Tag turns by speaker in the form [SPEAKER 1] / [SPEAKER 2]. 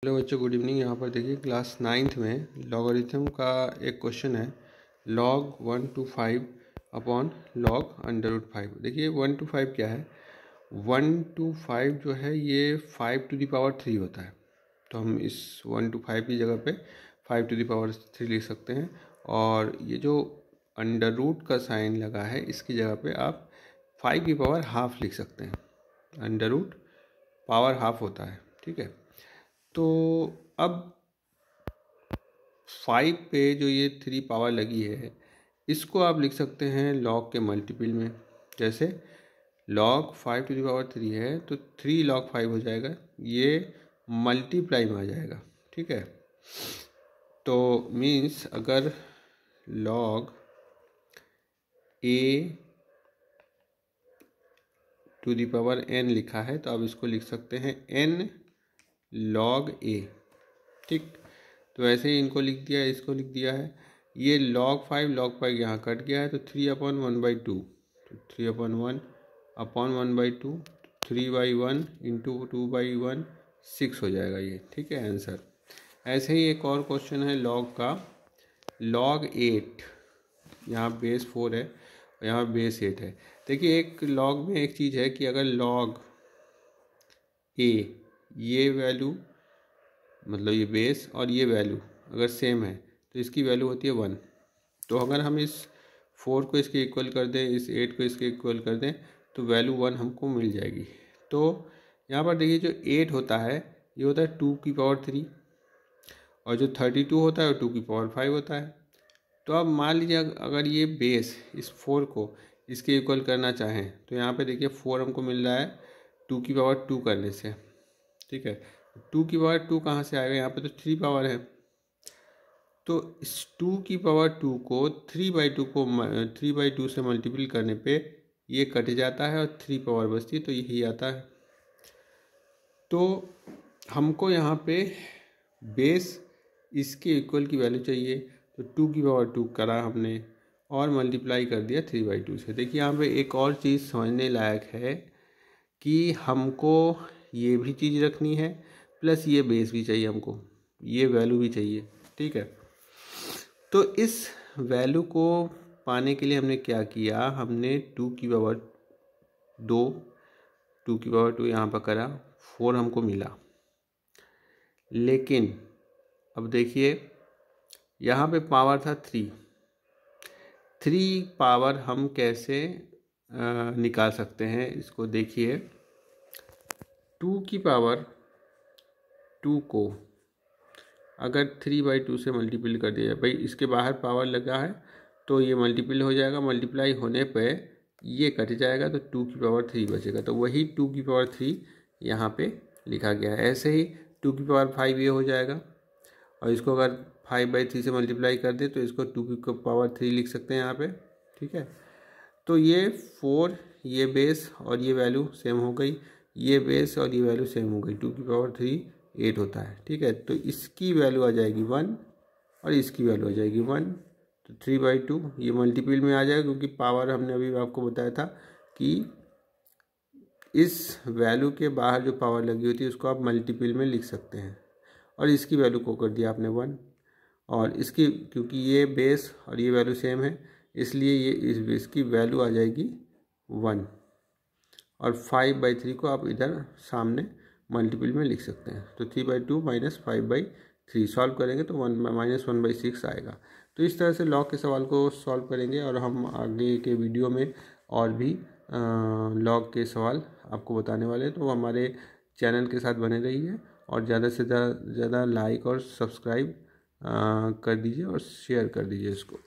[SPEAKER 1] Hello बच्चों, good evening. यहाँ पर देखिए क्लास 9th में लॉगरिथम का एक क्वेश्चन है, log 1 to 5 अपॉन log √5। देखिए 1 to 5 क्या है, 1 to 5 जो है ये 5 to the power 3 होता है। तो हम इस 1 to 5 की जगह पे 5 to the power 3 लिख सकते हैं। और ये जो अंडर रूट का साइन लगा है इसकी जगह पे आप 5 की पावर हाफ लिख सकते हैं। अंडर रूट पावर हाफ होता है, ठीक है। तो अब 5 पे जो ये 3 पावर लगी है इसको आप लिख सकते हैं log के मल्टीपल में। जैसे log 5 to the power 3 है तो 3 log 5 हो जाएगा, ये मल्टीप्लाई में आ जाएगा, ठीक है। तो मीन्स अगर log a to the power n लिखा है तो आप इसको लिख सकते हैं n log a, ठीक। तो ऐसे ही इनको लिख दिया है, इसको लिख दिया है। ये log 5 यहाँ कट गया है तो 3/1/2, तो 3/1/1/2, 3/1 इंटू 2/1 6 हो जाएगा ये, ठीक है आंसर। ऐसे ही एक और क्वेश्चन है log का, log 8, यहाँ बेस 4 है और यहाँ बेस 8 है। देखिए एक log में एक चीज़ है कि अगर log a ये वैल्यू मतलब ये बेस और ये वैल्यू अगर सेम है तो इसकी वैल्यू होती है 1। तो अगर हम इस 4 को इसके इक्वल कर दें, इस 8 को इसके इक्वल कर दें तो वैल्यू 1 हमको मिल जाएगी। तो यहाँ पर देखिए जो 8 होता है ये होता है 2 की पावर 3 और जो 32 होता है वो 2 की पावर 5 होता है। तो अब मान लीजिए अगर ये बेस इस 4 को इसके इक्वल करना चाहें तो यहाँ पे देखिए 4 हमको मिल रहा है 2 की पावर 2 करने से, ठीक है। 2 की पावर 2 कहाँ से आएगा, यहाँ पे तो 3 पावर है। तो इस 2 की पावर 2 को 3/2 से मल्टीपल करने पे ये कट जाता है और 3 पावर बचती है, तो यही आता है। तो हमको यहाँ पे बेस इसके इक्वल की वैल्यू चाहिए, तो 2 की पावर 2 करा हमने और मल्टीप्लाई कर दिया 3/2 से। देखिए यहाँ पे एक और चीज़ समझने लायक है कि हमको ये भी चीज़ रखनी है प्लस ये बेस भी चाहिए, हमको ये वैल्यू भी चाहिए, ठीक है। तो इस वैल्यू को पाने के लिए हमने क्या किया, हमने 2 की पावर 2 यहाँ पर करा, 4 हमको मिला। लेकिन अब देखिए यहाँ पे पावर था 3 पावर हम कैसे निकाल सकते हैं इसको देखिए। 2 की पावर 2 को अगर 3/2 से मल्टीपल कर दिया जाए, भाई इसके बाहर पावर लगा है तो ये मल्टीपल हो जाएगा, मल्टीप्लाई होने पे ये कट जाएगा तो 2 की पावर 3 बचेगा, तो वही 2 की पावर 3 यहाँ पे लिखा गया है। ऐसे ही 2 की पावर 5 ये हो जाएगा और इसको अगर 5/3 से मल्टीप्लाई कर दे तो इसको 2 की पावर 3 लिख सकते हैं यहाँ पे, ठीक है। तो ये 4 ये बेस और ये वैल्यू सेम हो गई, ये बेस और ये वैल्यू सेम हो गई, 2 की पावर 3 8 होता है, ठीक है। तो इसकी वैल्यू आ जाएगी 1 और इसकी वैल्यू आ जाएगी 1, तो 3/2 ये मल्टीपल में आ जाएगा क्योंकि पावर हमने अभी आपको बताया था कि इस वैल्यू के बाहर जो पावर लगी होती है उसको आप मल्टीपल में लिख सकते हैं। और इसकी वैल्यू को कर दिया आपने 1 और इसकी क्योंकि ये बेस और ये वैल्यू सेम है इसलिए ये इस बेस की वैल्यू आ जाएगी 1 और 5/3 को आप इधर सामने मल्टीपल में लिख सकते हैं। तो 3/2 माइनस 5/3 सॉल्व करेंगे तो -1/6 आएगा। तो इस तरह से लॉग के सवाल को सॉल्व करेंगे और हम आगे के वीडियो में और भी लॉग के सवाल आपको बताने वाले हैं। तो हमारे चैनल के साथ बने रहिए और ज़्यादा से ज़्यादा लाइक और सब्सक्राइब कर दीजिए और शेयर कर दीजिए इसको।